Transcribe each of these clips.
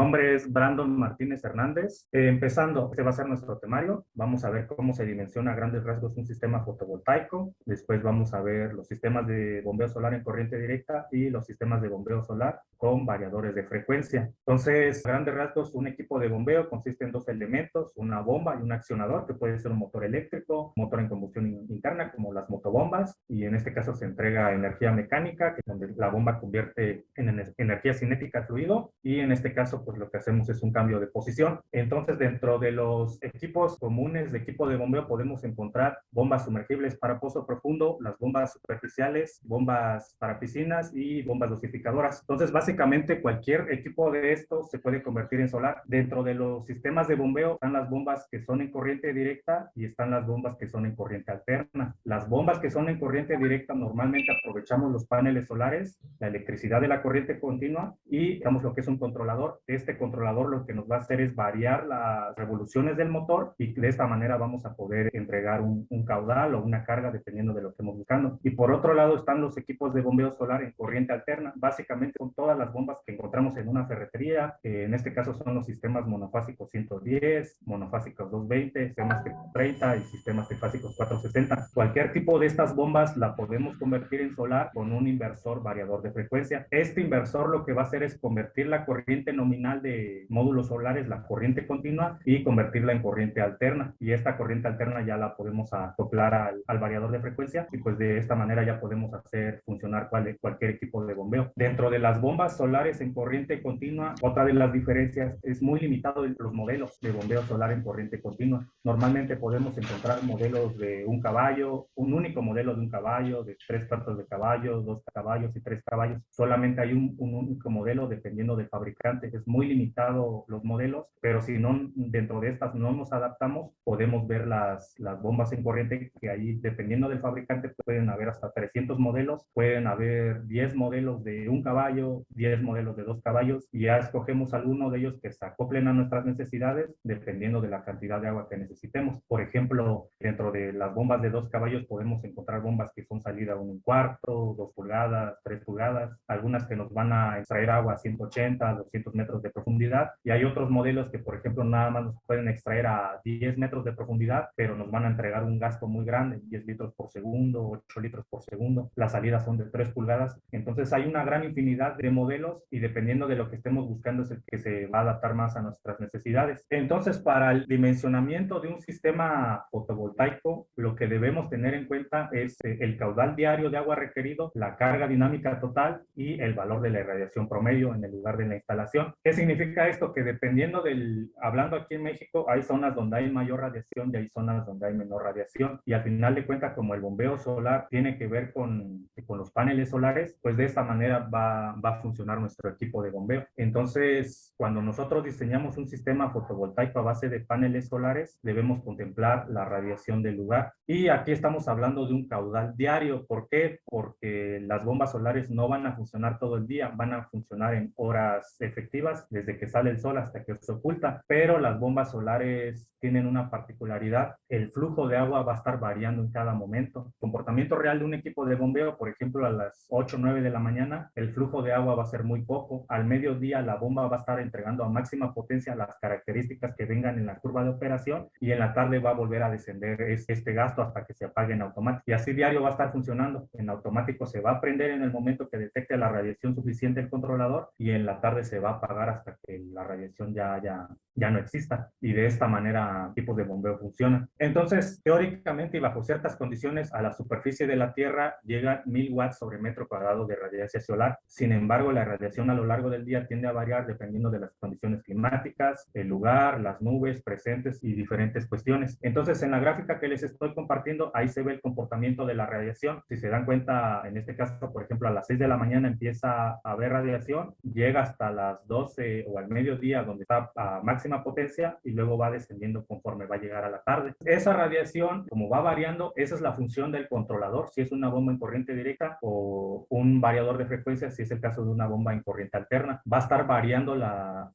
nombre es Brandon Martínez Hernández. Empezando, este va a ser nuestro temario. Vamos a ver cómo se dimensiona a grandes rasgos un sistema fotovoltaico. Después vamos a ver los sistemas de bombeo solar en corriente directa y los sistemas de bombeo solar con variadores de frecuencia. Entonces, a grandes rasgos, un equipo de bombeo consiste en dos elementos, una bomba y un accionador, que puede ser un motor eléctrico, motor en combustión interna, como las motobombas, y en este caso se entrega energía mecánica, que es donde la bomba convierte en energía cinética fluido, y en este caso, pues lo que hacemos es un cambio de posición. Entonces, dentro de los equipos comunes de equipo de bombeo podemos encontrar bombas sumergibles para pozo profundo, las bombas superficiales, bombas para piscinas y bombas dosificadoras. Entonces, básicamente cualquier equipo de estos se puede convertir en solar. Dentro de los sistemas de bombeo están las bombas que son en corriente directa y están las bombas que son en corriente alterna. Las bombas que son en corriente directa normalmente aprovechamos los paneles solares, la electricidad de la corriente continua y digamos lo que es un controlador. Este controlador lo que nos va a hacer es variar las revoluciones del motor y de esta manera vamos a poder entregar un caudal o una carga dependiendo de lo que estemos buscando. Y por otro lado están los equipos de bombeo solar en corriente alterna. Básicamente son todas las bombas que encontramos en una ferretería. En este caso son los sistemas monofásicos 110, monofásicos 220, sistemas 30 y sistemas trifásicos 460. Cualquier tipo de estas bombas la podemos convertir en solar con un inversor variador de frecuencia. Este inversor lo que va a hacer es convertir la corriente nominal de módulos solares, la corriente continua, y convertirla en corriente alterna. Y esta corriente alterna ya la podemos acoplar al variador de frecuencia y pues de esta manera ya podemos hacer funcionar cualquier equipo de bombeo. Dentro de las bombas solares en corriente continua, otra de las diferencias es muy limitado los modelos de bombeo solar en corriente continua. Normalmente podemos encontrar modelos de un caballo, un único modelo de un caballo, de 3/4 de caballo, 2 caballos y 3 caballos. Solamente hay un único modelo dependiendo del fabricante. Es muy limitado los modelos, pero si no, dentro de estas no nos adaptamos, podemos ver las bombas en corriente que ahí, dependiendo del fabricante, pueden haber hasta 300 modelos, pueden haber 10 modelos de un caballo, 10 modelos de 2 caballos, y ya escogemos alguno de ellos que se acoplen a nuestras necesidades dependiendo de la cantidad de agua que necesitemos. Por ejemplo, dentro de las bombas de 2 caballos podemos encontrar bombas que son salida 1/4, 2 pulgadas, 3 pulgadas, algunas que nos van a extraer agua a 180, 200 metros de profundidad, y hay otros modelos que, por ejemplo, nada más nos pueden extraer a 10 metros de profundidad, pero nos van a entregar un gasto muy grande, 10 litros por segundo, 8 litros por segundo. Las salidas son de 3 pulgadas. Entonces hay una gran infinidad de modelos y dependiendo de lo que estemos buscando es el que se va a adaptar más a nuestras necesidades. Entonces, para el dimensionamiento de un sistema fotovoltaico, lo que debemos tener en cuenta es el caudal diario de agua requerido, la carga dinámica total y el valor de la irradiación promedio en el lugar de la instalación. ¿Qué significa esto? Que dependiendo hablando aquí en México, hay zonas donde hay mayor radiación y hay zonas donde hay menor radiación. Y al final de cuentas, como el bombeo solar tiene que ver con los paneles solares, pues de esta manera va a funcionar nuestro equipo de bombeo. Entonces, cuando nosotros diseñamos un sistema fotovoltaico a base de paneles solares, debemos contemplar la radiación del lugar. Y aquí estamos hablando de un caudal diario. ¿Por qué? Porque las bombas solares no van a funcionar todo el día, van a funcionar en horas efectivas, desde que sale el sol hasta que se oculta, pero las bombas solares tienen una particularidad: el flujo de agua va a estar variando en cada momento. El comportamiento real de un equipo de bombeo, por ejemplo, a las 8 o 9 de la mañana, el flujo de agua va a ser muy poco. Al mediodía la bomba va a estar entregando a máxima potencia las características que vengan en la curva de operación, y en la tarde va a volver a descender este gasto hasta que se apague en automático. Y así diario va a estar funcionando. En automático se va a prender en el momento que detecte la radiación suficiente el controlador, y en la tarde se va a apagar hasta que la radiación ya no exista. Y de esta manera tipos de bombeo funcionan. Entonces, teóricamente y bajo ciertas condiciones, a la superficie de la Tierra llegan 1000 watts sobre metro cuadrado de radiación solar. Sin embargo, la radiación a lo largo del día tiende a variar dependiendo de las condiciones climáticas, el lugar, las nubes presentes y diferentes cuestiones. Entonces, en la gráfica que les estoy compartiendo, ahí se ve el comportamiento de la radiación. Si se dan cuenta, en este caso, por ejemplo, a las 6 de la mañana empieza a haber radiación, llega hasta las 12 o al mediodía, donde está a máxima máxima potencia y luego va descendiendo conforme va a llegar a la tarde. Esa radiación, como va variando, esa es la función del controlador, si es una bomba en corriente directa o un variador de frecuencia, si es el caso de una bomba en corriente alterna. Va a estar variando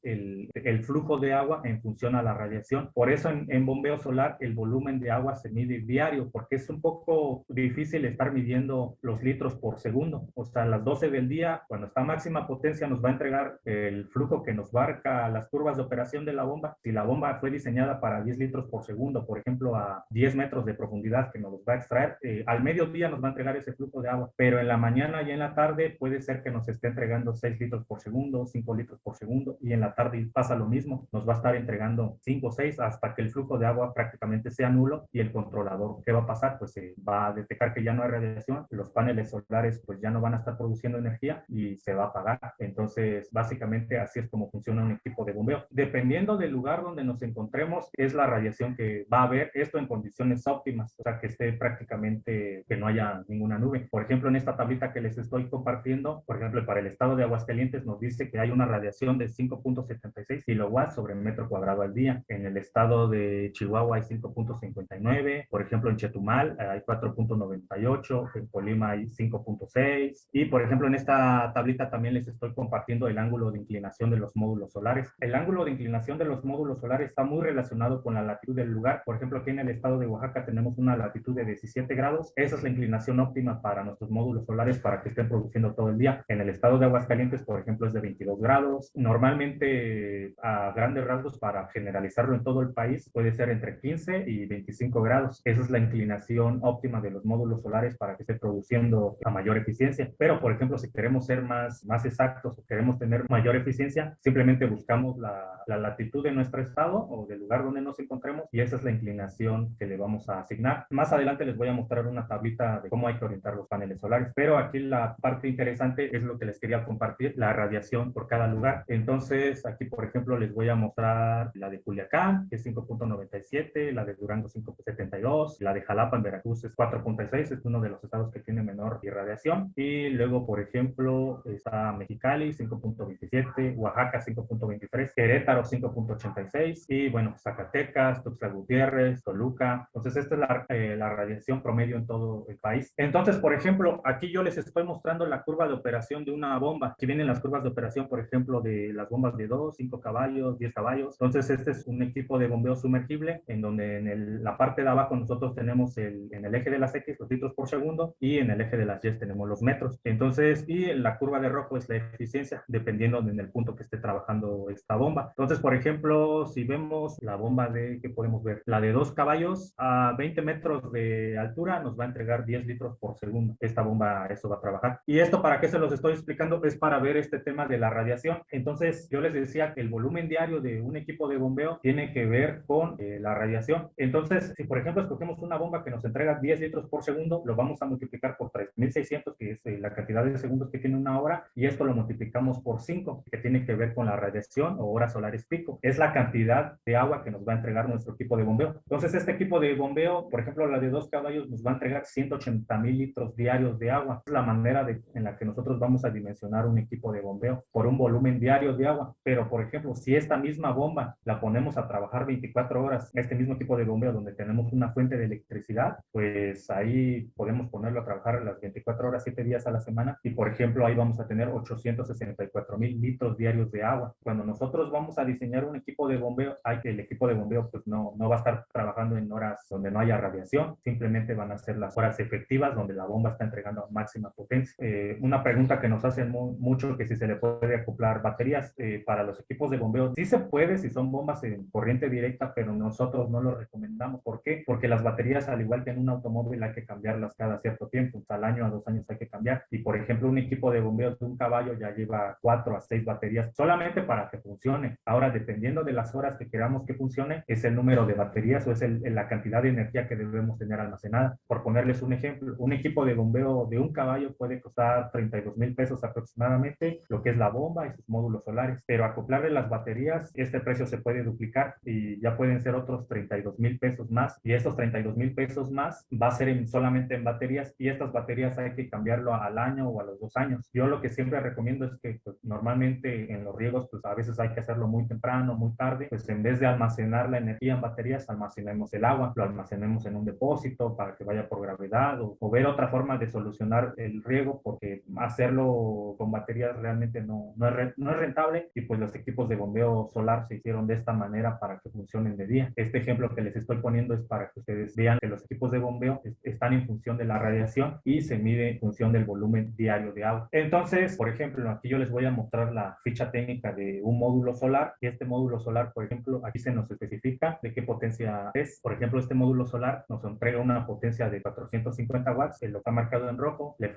el flujo de agua en función a la radiación. Por eso en bombeo solar el volumen de agua se mide diario, porque es un poco difícil estar midiendo los litros por segundo. O sea, a las 12 del día, cuando está a máxima potencia, nos va a entregar el flujo que nos marca las curvas de operación de la bomba. Si la bomba fue diseñada para 10 litros por segundo, por ejemplo, a 10 metros de profundidad que nos los va a extraer, al mediodía nos va a entregar ese flujo de agua, pero en la mañana y en la tarde puede ser que nos esté entregando 6 litros por segundo, 5 litros por segundo, y en la tarde pasa lo mismo, nos va a estar entregando 5 o 6 hasta que el flujo de agua prácticamente sea nulo. Y el controlador, ¿qué va a pasar? Pues va a detectar que ya no hay radiación, los paneles solares pues ya no van a estar produciendo energía y se va a apagar. Entonces, básicamente así es como funciona un equipo de bombeo. Dependiendo del lugar donde nos encontremos, es la radiación que va a haber, esto en condiciones óptimas, o sea, que esté prácticamente, que no haya ninguna nube. Por ejemplo, en esta tablita que les estoy compartiendo, por ejemplo, para el estado de Aguascalientes nos dice que hay una radiación de 5.76 kilowatts sobre metro cuadrado al día. En el estado de Chihuahua hay 5.59, por ejemplo, en Chetumal hay 4.98, en Colima hay 5.6, y por ejemplo, en esta tablita también les estoy compartiendo el ángulo de inclinación de los módulos solares. El ángulo de inclinación de los módulos solares está muy relacionado con la latitud del lugar. Por ejemplo, aquí en el estado de Oaxaca tenemos una latitud de 17 grados. Esa es la inclinación óptima para nuestros módulos solares para que estén produciendo todo el día. En el estado de Aguascalientes, por ejemplo, es de 22 grados. Normalmente, a grandes rasgos, para generalizarlo en todo el país, puede ser entre 15 y 25 grados. Esa es la inclinación óptima de los módulos solares para que esté produciendo a mayor eficiencia. Pero, por ejemplo, si queremos ser más exactos o queremos tener mayor eficiencia, simplemente buscamos la latitud de nuestro estado o del lugar donde nos encontremos, y esa es la inclinación que le vamos a asignar. Más adelante les voy a mostrar una tablita de cómo hay que orientar los paneles solares, pero aquí la parte interesante es lo que les quería compartir, la radiación por cada lugar. Entonces, aquí, por ejemplo, les voy a mostrar la de Culiacán, que es 5.97, la de Durango 5.72, la de Jalapa en Veracruz es 4.6, es uno de los estados que tiene menor irradiación. Y luego, por ejemplo, está Mexicali 5.27, Oaxaca 5.23, Querétaro 5.86, y bueno, Zacatecas, Tuxtla Gutiérrez, Toluca. Entonces, esta es la radiación promedio en todo el país. Entonces, por ejemplo, aquí yo les estoy mostrando la curva de operación de una bomba. Aquí vienen las curvas de operación, por ejemplo, de las bombas de 2, 5 caballos, 10 caballos. Entonces, este es un equipo de bombeo sumergible en donde en la parte de abajo nosotros tenemos en el eje de las X los litros por segundo, y en el eje de las Y tenemos los metros. Entonces, y en la curva de rojo es la eficiencia, dependiendo en el punto que esté trabajando esta bomba. Entonces, por ejemplo, si vemos la bomba ¿qué podemos ver? La de 2 caballos a 20 metros de altura nos va a entregar 10 litros por segundo. Esta bomba, eso va a trabajar. Y esto, ¿para qué se los estoy explicando? Es para ver este tema de la radiación. Entonces, yo les decía que el volumen diario de un equipo de bombeo tiene que ver con la radiación. Entonces, si por ejemplo escogemos una bomba que nos entrega 10 litros por segundo, lo vamos a multiplicar por 3600, que es la cantidad de segundos que tiene una hora, y esto lo multiplicamos por 5, que tiene que ver con la radiación o horas solares pico. Es la cantidad de agua que nos va a entregar nuestro equipo de bombeo. Entonces, este equipo de bombeo, por ejemplo, la de 2 caballos, nos va a entregar 180,000 litros diarios de agua. Es la manera en la que nosotros vamos a dimensionar un equipo de bombeo, por un volumen diario de agua. Pero, por ejemplo, si esta misma bomba la ponemos a trabajar 24 horas, este mismo equipo de bombeo donde tenemos una fuente de electricidad, pues ahí podemos ponerlo a trabajar las 24 horas, 7 días a la semana, y por ejemplo, ahí vamos a tener 864,000 litros diarios de agua. Cuando nosotros vamos a diseñar un equipo de bombeo, hay que el equipo de bombeo pues no va a estar trabajando en horas donde no haya radiación, simplemente van a ser las horas efectivas donde la bomba está entregando a máxima potencia. Una pregunta que nos hacen mucho, que si se le puede acoplar baterías para los equipos de bombeo. Sí se puede si son bombas en corriente directa, pero nosotros no lo recomendamos. ¿Por qué? Porque las baterías, al igual que en un automóvil, hay que cambiarlas cada cierto tiempo, al año a 2 años hay que cambiar. Y por ejemplo, un equipo de bombeo de un caballo ya lleva 4 a 6 baterías solamente para que funcione. Ahora, dependiendo de las horas que queramos que funcione, es el número de baterías o es la cantidad de energía que debemos tener almacenada. Por ponerles un ejemplo, un equipo de bombeo de un caballo puede costar 32,000 pesos aproximadamente, lo que es la bomba y sus módulos solares, pero acoplarle las baterías, este precio se puede duplicar y ya pueden ser otros 32,000 pesos más, y estos 32,000 pesos más va a ser solamente en baterías, y estas baterías hay que cambiarlo al año o a los 2 años. Yo lo que siempre recomiendo es que pues, normalmente en los riegos pues a veces hay que hacerlo muy temprano temprano, muy tarde, pues en vez de almacenar la energía en baterías, almacenemos el agua, lo almacenemos en un depósito para que vaya por gravedad o ver otra forma de solucionar el riego, porque hacerlo con baterías realmente no es rentable, y pues los equipos de bombeo solar se hicieron de esta manera para que funcionen de día. Este ejemplo que les estoy poniendo es para que ustedes vean que los equipos de bombeo están en función de la radiación y se mide en función del volumen diario de agua. Entonces, por ejemplo, aquí yo les voy a mostrar la ficha técnica de un módulo solar, y este módulo solar, por ejemplo, aquí se nos especifica de qué potencia es. Por ejemplo, este módulo solar nos entrega una potencia de 450 watts, que lo está marcado en rojo. La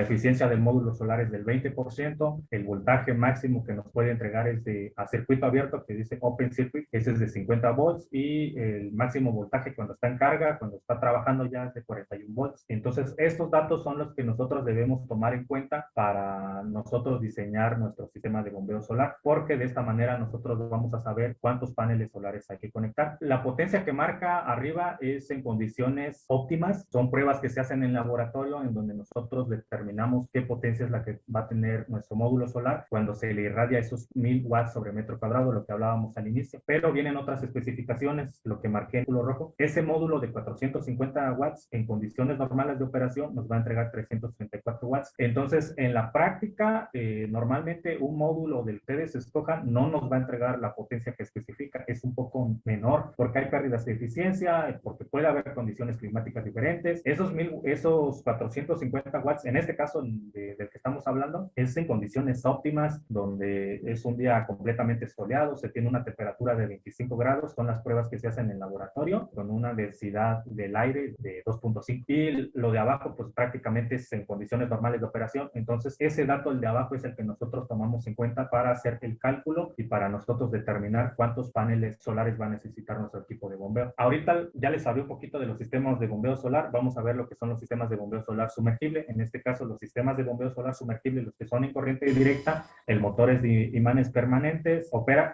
eficiencia del módulo solar es del 20%, el voltaje máximo que nos puede entregar es a circuito abierto, que dice Open Circuit, ese es de 50 volts, y el máximo voltaje cuando está en carga, cuando está trabajando ya es de 41 volts. Entonces, estos datos son los que nosotros debemos tomar en cuenta para nosotros diseñar nuestro sistema de bombeo solar, porque de esta manera nosotros vamos a saber cuántos paneles solares hay que conectar. La potencia que marca arriba es en condiciones óptimas, son pruebas que se hacen en laboratorio en donde nosotros determinamos qué potencia es la que va a tener nuestro módulo solar cuando se le irradia esos 1000 watts sobre metro cuadrado, lo que hablábamos al inicio. Pero vienen otras especificaciones, lo que marqué en color rojo. Ese módulo de 450 watts en condiciones normales de operación nos va a entregar 334 watts. Entonces, en la práctica, normalmente un módulo del que ustedes escojan no nos va a entregar la potencia que especifica, es un poco menor, porque hay pérdidas de eficiencia, porque puede haber condiciones climáticas diferentes. Esos 450 watts, en este caso del que estamos hablando, es en condiciones óptimas, donde es un día completamente soleado, se tiene una temperatura de 25 grados, son las pruebas que se hacen en el laboratorio, con una densidad del aire de 2.5, y lo de abajo pues prácticamente es en condiciones normales de operación. Entonces ese dato, el de abajo, es el que nosotros tomamos en cuenta para hacer el cálculo y para nosotros determinar cuántos paneles solares va a necesitar nuestro equipo de bombeo. Ahorita ya les hablé un poquito de los sistemas de bombeo solar, vamos a ver lo que son los sistemas de bombeo solar sumergible. En este caso, los sistemas de bombeo solar sumergible, los que son en corriente directa, el motor es de imanes permanentes,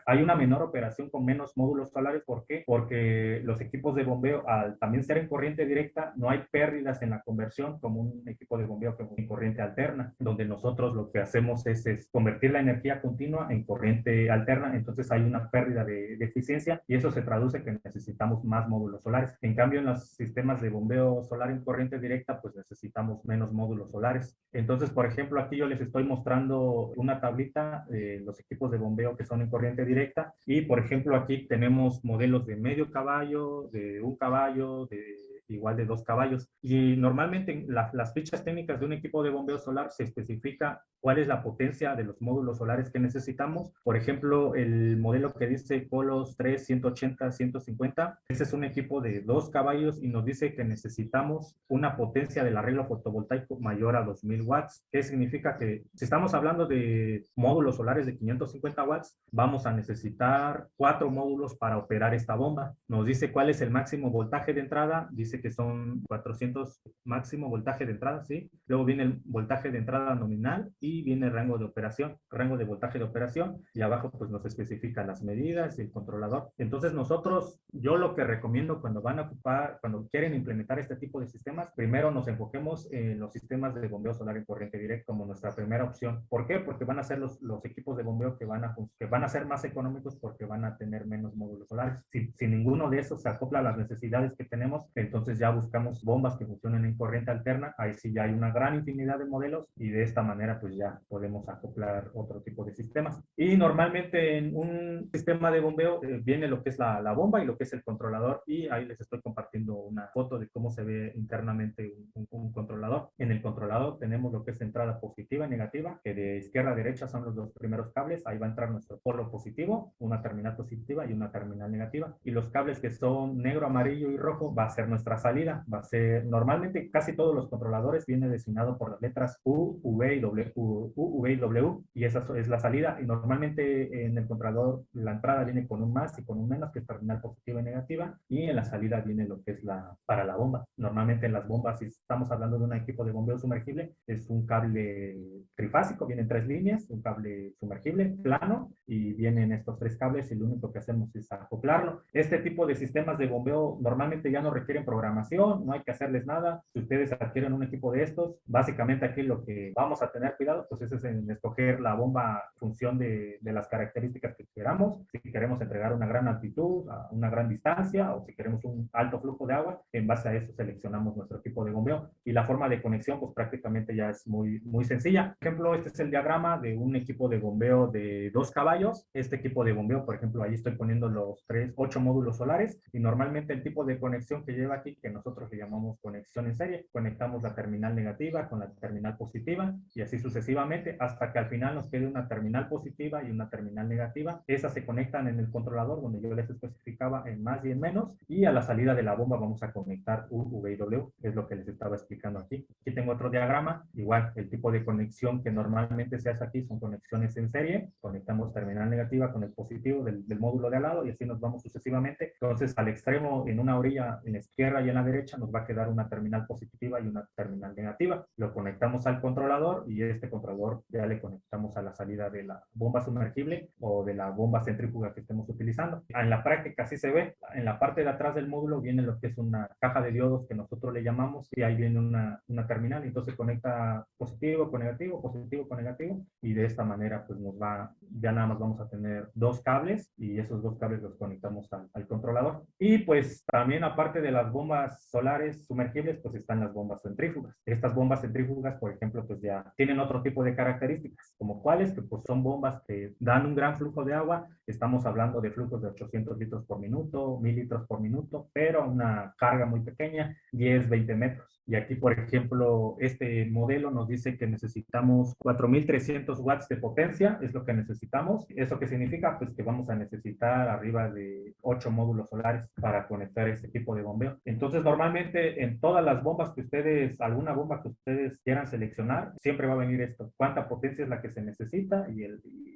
hay una menor operación con menos módulos solares. ¿Por qué? Porque los equipos de bombeo, al también ser en corriente directa, no hay pérdidas en la conversión como un equipo de bombeo en corriente alterna, donde nosotros lo que hacemos es convertir la energía continua en corriente alterna. Entonces hay una pérdida de eficiencia, y eso se traduce que necesitamos más módulos solares. En cambio, en los sistemas de bombeo solar en corriente directa, pues necesitamos menos módulos solares. Entonces, por ejemplo, aquí yo les estoy mostrando una tablita de los equipos de bombeo que son en corriente directa, y por ejemplo aquí tenemos modelos de medio caballo, de un caballo, igual de 2 caballos. Y normalmente en las fichas técnicas de un equipo de bombeo solar se especifica cuál es la potencia de los módulos solares que necesitamos. Por ejemplo, el modelo que dice Colos 3, 180, 150, ese es un equipo de 2 caballos y nos dice que necesitamos una potencia del arreglo fotovoltaico mayor a 2000 watts. ¿Qué significa? Que si estamos hablando de módulos solares de 550 watts, vamos a necesitar 4 módulos para operar esta bomba. Nos dice cuál es el máximo voltaje de entrada, dice que son 400 máximo voltaje de entrada, ¿sí? Luego viene el voltaje de entrada nominal y viene el rango de operación, rango de voltaje de operación, y abajo pues nos especifica las medidas y el controlador. Entonces yo lo que recomiendo cuando cuando quieren implementar este tipo de sistemas, primero nos enfoquemos en los sistemas de bombeo solar en corriente directa como nuestra primera opción. ¿Por qué? Porque van a ser los equipos de bombeo que van a ser más económicos, porque van a tener menos módulos solares. Si ninguno de esos se acopla a las necesidades que tenemos, entonces ya buscamos bombas que funcionen en corriente alterna. Ahí sí ya hay una gran infinidad de modelos, y de esta manera pues ya podemos acoplar otro tipo de sistemas. Y normalmente en un sistema de bombeo viene lo que es la bomba y lo que es el controlador, y ahí les estoy compartiendo una foto de cómo se ve internamente un controlador. En el controlador tenemos lo que es entrada positiva y negativa, que de izquierda a derecha son los 2 primeros cables. Ahí va a entrar nuestro polo positivo, una terminal positiva y una terminal negativa, y los cables que son negro, amarillo y rojo va a ser nuestra salida. Va a ser, normalmente casi todos los controladores viene designado por las letras U, V y W, y esa es la salida. Y normalmente en el controlador la entrada viene con un más y con un menos, que es terminal positiva y negativa, y en la salida viene lo que es para la bomba. Normalmente en las bombas, si estamos hablando de un equipo de bombeo sumergible, es un cable trifásico, vienen 3 líneas, un cable sumergible plano, y vienen estos 3 cables, y lo único que hacemos es acoplarlo. Este tipo de sistemas de bombeo normalmente ya no requieren programación programación, no hay que hacerles nada. Si ustedes adquieren un equipo de estos, básicamente aquí lo que vamos a tener cuidado, pues es en escoger la bomba en función de las características que queramos. Si queremos entregar una gran altitud, a una gran distancia, o si queremos un alto flujo de agua, en base a eso seleccionamos nuestro equipo de bombeo. Y la forma de conexión, pues prácticamente ya es muy sencilla. Por ejemplo, este es el diagrama de un equipo de bombeo de 2 caballos. Este equipo de bombeo, por ejemplo, ahí estoy poniendo los 8 módulos solares, y normalmente el tipo de conexión que lleva aquí, que nosotros le llamamos conexión en serie, conectamos la terminal negativa con la terminal positiva, y así sucesivamente, hasta que al final nos quede una terminal positiva y una terminal negativa. Esas se conectan en el controlador, donde yo les especificaba en más y en menos, y a la salida de la bomba vamos a conectar U, V y W, que es lo que les estaba explicando aquí. Aquí tengo otro diagrama, igual el tipo de conexión que normalmente se hace aquí son conexiones en serie. Conectamos terminal negativa con el positivo del módulo de al lado, y así nos vamos sucesivamente. Entonces, al extremo, en una orilla, en la izquierda y en la derecha, nos va a quedar una terminal positiva y una terminal negativa. Lo conectamos al controlador, y este controlador ya le conectamos a la salida de la bomba sumergible o de la bomba centrífuga que estemos utilizando. En la práctica así se ve. En la parte de atrás del módulo viene lo que es una caja de diodos que nosotros le llamamos, y ahí viene una terminal, y entonces conecta positivo con negativo, y de esta manera pues nos va, ya nada más vamos a tener 2 cables, y esos 2 cables los conectamos al controlador. Y pues también, aparte de las bombas solares sumergibles, pues están las bombas centrífugas. Estas bombas centrífugas, por ejemplo, pues ya tienen otro tipo de características, como cuáles, que pues son bombas que dan un gran flujo de agua. Estamos hablando de flujos de 800 litros por minuto, 1000 litros por minuto, pero una carga muy pequeña, 10, 20 metros. Y aquí, por ejemplo, este modelo nos dice que necesitamos 4300 watts de potencia, es lo que necesitamos. ¿Eso qué significa? Pues que vamos a necesitar arriba de 8 módulos solares para conectar este tipo de bombeo. Entonces, normalmente en todas las bombas que ustedes, alguna bomba que ustedes quieran seleccionar, siempre va a venir esto: cuánta potencia es la que se necesita, y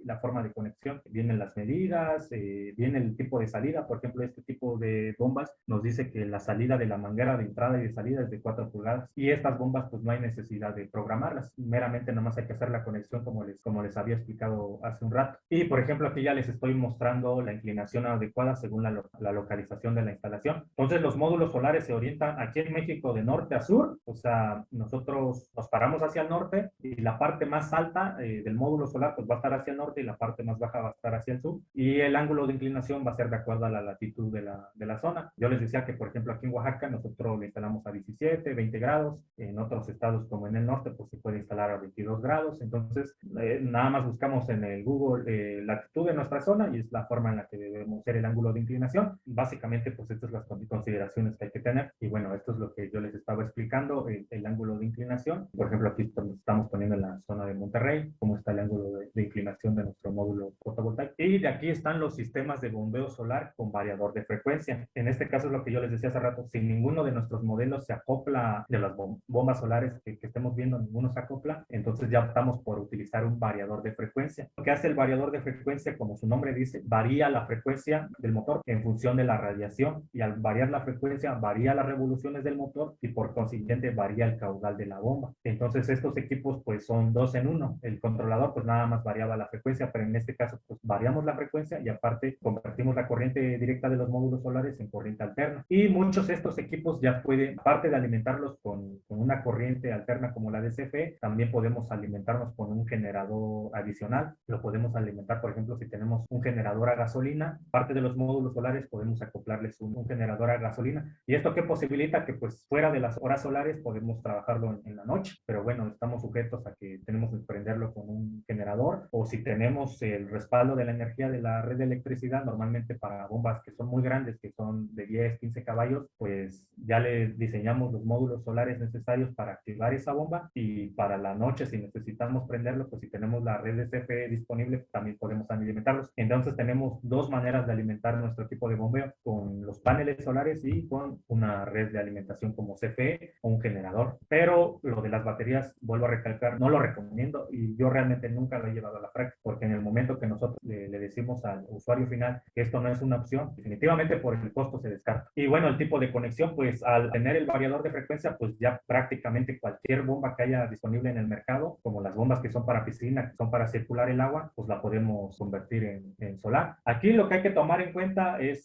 la forma de conexión. Vienen las medidas, viene el tipo de salida. Por ejemplo, este tipo de bombas nos dice que la salida de la manguera de entrada y de salida es de 4 pulgadas, y estas bombas pues no hay necesidad de programarlas, meramente nomás hay que hacer la conexión como les había explicado hace un rato. Y por ejemplo, aquí ya les estoy mostrando la inclinación adecuada según la localización de la instalación. Entonces, los módulos solares se orientan aquí en México de norte a sur, o sea, nosotros nos paramos hacia el norte, y la parte más alta del módulo solar pues va a estar hacia el norte, y la parte más baja va a estar hacia el sur, y el ángulo de inclinación va a ser de acuerdo a la latitud de la zona. Yo les decía que, por ejemplo, aquí en Oaxaca nosotros le instalamos a 17, 20 grados, en otros estados como en el norte pues se puede instalar a 22 grados. Entonces, nada más buscamos en el Google latitud de nuestra zona, y es la forma en la que debemos hacer el ángulo de inclinación. Básicamente, pues estas son las consideraciones que hay que tener, y bueno, esto es lo que yo les estaba explicando, el ángulo de inclinación. Por ejemplo, aquí estamos poniendo en la zona de Monterrey cómo está el ángulo de inclinación de nuestro módulo fotovoltaico. Y de aquí están los sistemas de bombeo solar con variador de frecuencia. En este caso es lo que yo les decía hace rato: si ninguno de nuestros modelos se acopla, de las bombas solares que estemos viendo, ninguno se acopla, entonces ya optamos por utilizar un variador de frecuencia. Lo que hace el variador de frecuencia, como su nombre dice, varía la frecuencia del motor en función de la radiación, y al variar la frecuencia varía las revoluciones del motor, y por consiguiente varía el caudal de la bomba. Entonces, estos equipos pues son 2 en 1. El controlador pues nada más variaba la frecuencia, pero en este caso pues variamos la frecuencia, y aparte convertimos la corriente directa de los módulos solares en corriente alterna. Y muchos de estos equipos ya pueden, aparte de alimentarlos con una corriente alterna como la de CFE, también podemos alimentarnos con un generador adicional. Lo podemos alimentar, por ejemplo, si tenemos un generador a gasolina, parte de los módulos solares podemos acoplarles un generador a gasolina. ¿Y esto qué posibilita? Que pues fuera de las horas solares podemos trabajarlo en la noche, pero bueno, estamos sujetos a que tenemos que prenderlo con un generador, o si tenemos el respaldo de la energía de la red de electricidad, normalmente para bombas que son muy grandes, que son de 10, 15 caballos, pues ya le diseñamos los módulos solares necesarios para activar esa bomba, y para la noche, si necesitamos prenderlo, pues si tenemos la red de CFE disponible, también podemos alimentarlos. Entonces tenemos 2 maneras de alimentar nuestro equipo de bombeo: con los paneles solares y con una red de alimentación como CFE o un generador. Pero lo de las baterías, vuelvo a recalcar, no lo recomiendo, y yo realmente nunca lo he llevado a la práctica, porque en el momento que nosotros le decimos al usuario final que esto no es una opción, definitivamente por el costo se descarta. Y bueno, el tipo de conexión, pues al tener el variador de frecuencia, pues ya prácticamente cualquier bomba que haya disponible en el mercado, como las bombas que son para piscina, que son para circular el agua, pues la podemos convertir en solar. Aquí lo que hay que tomar en cuenta es,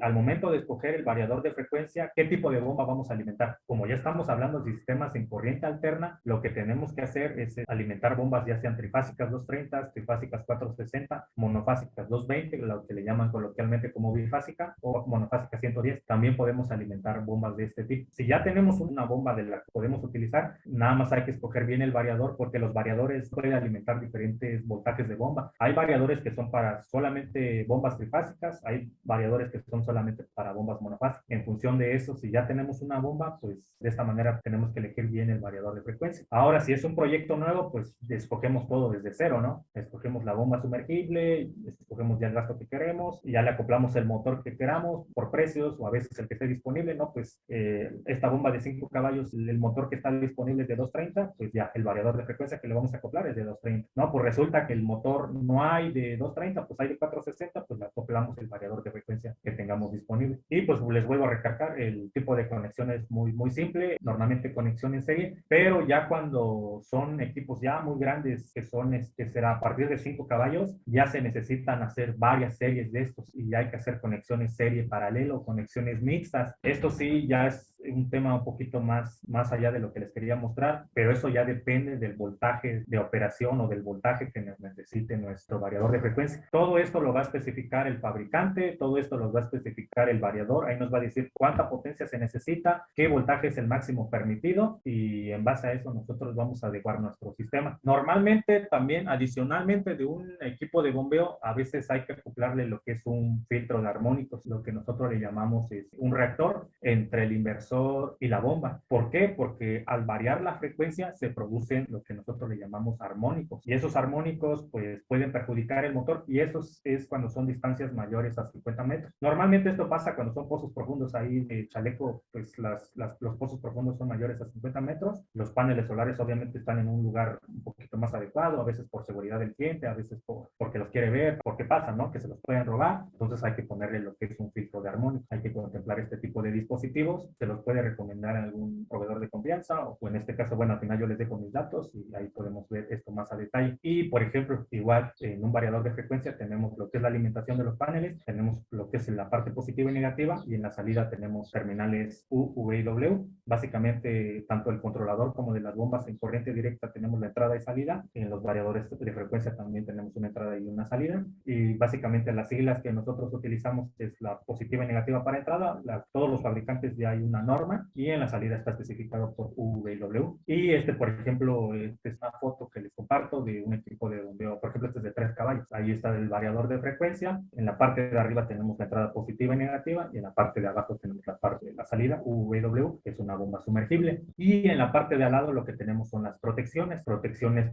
al momento de escoger el variador de frecuencia, frecuencia, ¿qué tipo de bomba vamos a alimentar? Como ya estamos hablando de sistemas en corriente alterna, lo que tenemos que hacer es alimentar bombas ya sean trifásicas 230, trifásicas 460, monofásicas 220, lo que le llaman coloquialmente como bifásica, o monofásica 110. También podemos alimentar bombas de este tipo. Si ya tenemos una bomba de la que podemos utilizar, nada más hay que escoger bien el variador, porque los variadores pueden alimentar diferentes voltajes de bomba. Hay variadores que son para solamente bombas trifásicas, hay variadores que son solamente para bombas monofásicas. En función de eso, si ya tenemos una bomba, pues de esta manera tenemos que elegir bien el variador de frecuencia. Ahora, si es un proyecto nuevo, pues escogemos todo desde cero, ¿no? Escogemos la bomba sumergible, escogemos ya el gasto que queremos, y ya le acoplamos el motor que queramos por precios o a veces el que esté disponible, ¿no? Pues esta bomba de 5 caballos, el motor que está disponible es de 230, pues ya el variador de frecuencia que le vamos a acoplar es de 230, ¿no? Pues resulta que el motor no hay de 230, pues hay de 460, pues le acoplamos el variador de frecuencia que tengamos disponible. Y pues les vuelvo a recargar, el tipo de conexión es muy simple, normalmente conexión en serie, pero ya cuando son equipos ya muy grandes, que son, que será a partir de 5 caballos, ya se necesitan hacer varias series de estos y ya hay que hacer conexiones serie paralelo, conexiones mixtas. Esto sí ya es un tema un poquito más allá de lo que les quería mostrar, pero eso ya depende del voltaje de operación o del voltaje que necesite nuestro variador de frecuencia. Todo esto lo va a especificar el fabricante, todo esto lo va a especificar el variador, ahí nos va a decir cuánta potencia se necesita, qué voltaje es el máximo permitido, y en base a eso nosotros vamos a adecuar nuestro sistema. Normalmente también adicionalmente de un equipo de bombeo, a veces hay que acoplarle lo que es un filtro de armónicos, lo que nosotros le llamamos es un reactor entre el inversor y la bomba. ¿Por qué? Porque al variar la frecuencia se producen lo que nosotros le llamamos armónicos, y esos armónicos pues pueden perjudicar el motor, y eso es cuando son distancias mayores a 50 metros. Normalmente esto pasa cuando son pozos profundos ahí de chaleco, pues los pozos profundos son mayores a 50 metros. Los paneles solares obviamente están en un lugar un poquito más adecuado, a veces por seguridad del cliente, a veces porque los quiere ver, porque pasa, ¿no? Que se los pueden robar. Entonces hay que ponerle lo que es un filtro de armónico. Hay que contemplar este tipo de dispositivos. Se los puede recomendar a algún proveedor de confianza, o en este caso, bueno, al final yo les dejo mis datos y ahí podemos ver esto más a detalle. Y, por ejemplo, igual en un variador de frecuencia tenemos lo que es la alimentación de los paneles, tenemos lo que es la parte positiva y negativa, y en la salida tenemos terminales U, V y W. Básicamente, tanto el controlador como de las bombas en corriente directa tenemos la entrada y salida. En los variadores de frecuencia también tenemos una entrada y una salida. Y básicamente las siglas que nosotros utilizamos es la positiva y negativa para entrada. Todos los fabricantes ya hay una norma, y en la salida está especificado por U, V y W. Y por ejemplo, esta es una foto que les comparto de un equipo de bombeo. Por ejemplo, este es de 3 caballos. Ahí está el variador de frecuencia. En la parte de arriba tenemos la entrada positiva y negativa, y en la parte de abajo tenemos la parte de la salida, U, V y W, que es una bomba sumergible. Y en la parte de al lado lo que tenemos son las protecciones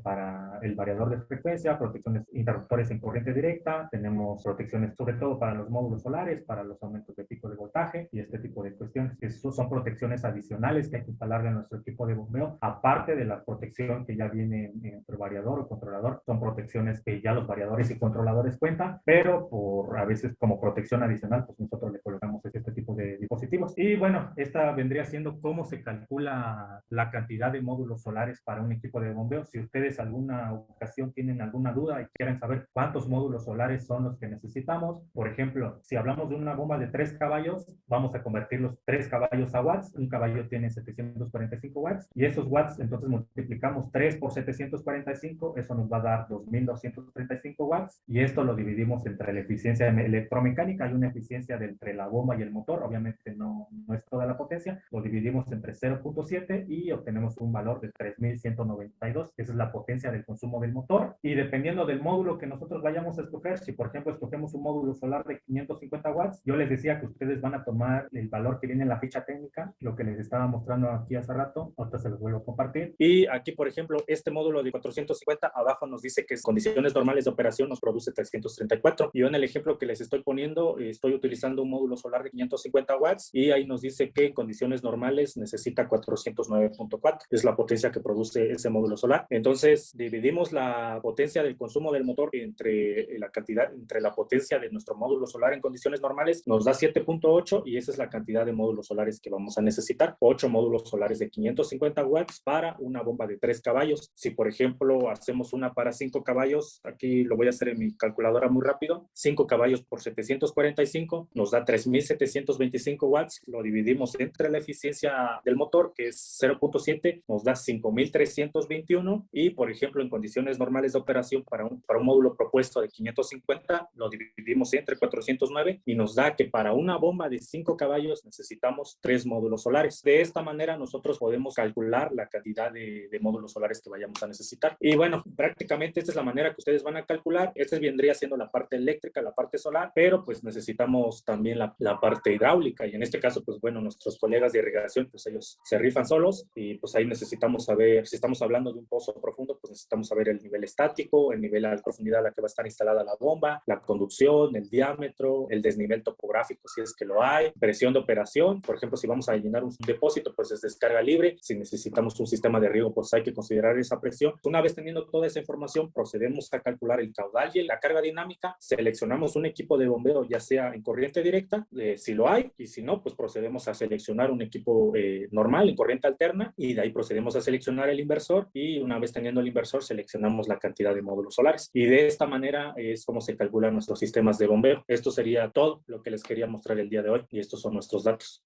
para el variador de frecuencia, protecciones interruptores en corriente directa, tenemos protecciones sobre todo para los módulos solares, para los aumentos de pico de voltaje y este tipo de cuestiones. Esas son protecciones adicionales que hay que instalarle a nuestro equipo de bombeo, aparte de la protección que ya viene en nuestro variador o controlador. Son protecciones que ya los variadores y controladores cuentan, pero a veces como protección adicional, pues nosotros le colocamos este tipo de dispositivos. Y bueno, esta vendría siendo cómo se calcula la cantidad de módulos solares para un equipo de bombeo. Si ustedes alguna ocasión tienen alguna duda y quieren saber cuántos módulos solares son los que necesitamos, por ejemplo, si hablamos de una bomba de 3 caballos, vamos a convertir los 3 caballos a watts. Un caballo tiene 745 watts, y esos watts, entonces multiplicamos 3 por 745, eso nos va a dar 2235 watts, y esto lo dividimos entre la eficiencia electromecánica. Hay una eficiencia entre la bomba y el motor, obviamente no es toda la potencia, lo dividimos entre 0.7 y obtenemos un valor de 3192. Esa es la potencia del consumo del motor, y dependiendo del módulo que nosotros vayamos a escoger, si por ejemplo escogemos un módulo solar de 550 watts, yo les decía que ustedes van a tomar el valor que viene en la ficha técnica, lo que les estaba mostrando aquí hace rato, ahorita se los vuelvo a compartir. Y aquí, por ejemplo, este módulo de 450, abajo nos dice que en condiciones normales de operación nos produce 334. Y yo en el ejemplo que les estoy poniendo, estoy utilizando un módulo solar de 550 watts, y ahí nos dice que en condiciones normales necesita 409.4. Es la potencia que produce ese módulo solar. Entonces, dividimos la potencia del consumo del motor entre la potencia de nuestro módulo solar en condiciones normales, nos da 7.8, y esa es la cantidad de módulos solares que vamos a necesitar. 8 módulos solares de 550 watts para una bomba de 3 caballos. Si, por ejemplo, hacemos una para 5 caballos, aquí lo voy a hacer en mi calculadora muy rápido, 5 caballos por 745 nos da 3725 225 watts, lo dividimos entre la eficiencia del motor, que es 0.7, nos da 5.321, y por ejemplo en condiciones normales de operación para un módulo propuesto de 550, lo dividimos entre 409 y nos da que para una bomba de 5 caballos necesitamos 3 módulos solares. De esta manera nosotros podemos calcular la cantidad de módulos solares que vayamos a necesitar. Y bueno, prácticamente esta es la manera que ustedes van a calcular. Esta vendría siendo la parte eléctrica, la parte solar, pero pues necesitamos también la parte hidráulica, y en este caso pues bueno, nuestros colegas de irrigación pues ellos se rifan solos, y pues ahí necesitamos saber, si estamos hablando de un pozo profundo, pues necesitamos saber el nivel estático, el nivel a profundidad a la que va a estar instalada la bomba, la conducción, el diámetro, el desnivel topográfico si es que lo hay, presión de operación. Por ejemplo, si vamos a llenar un depósito pues es descarga libre, si necesitamos un sistema de riego pues hay que considerar esa presión. Una vez teniendo toda esa información, procedemos a calcular el caudal y la carga dinámica, seleccionamos un equipo de bombeo ya sea en corriente directa, si lo hay, y si no pues procedemos a seleccionar un equipo normal en corriente alterna, y de ahí procedemos a seleccionar el inversor, y una vez teniendo el inversor seleccionamos la cantidad de módulos solares, y de esta manera es como se calculan nuestros sistemas de bombeo. Esto sería todo lo que les quería mostrar el día de hoy, y estos son nuestros datos.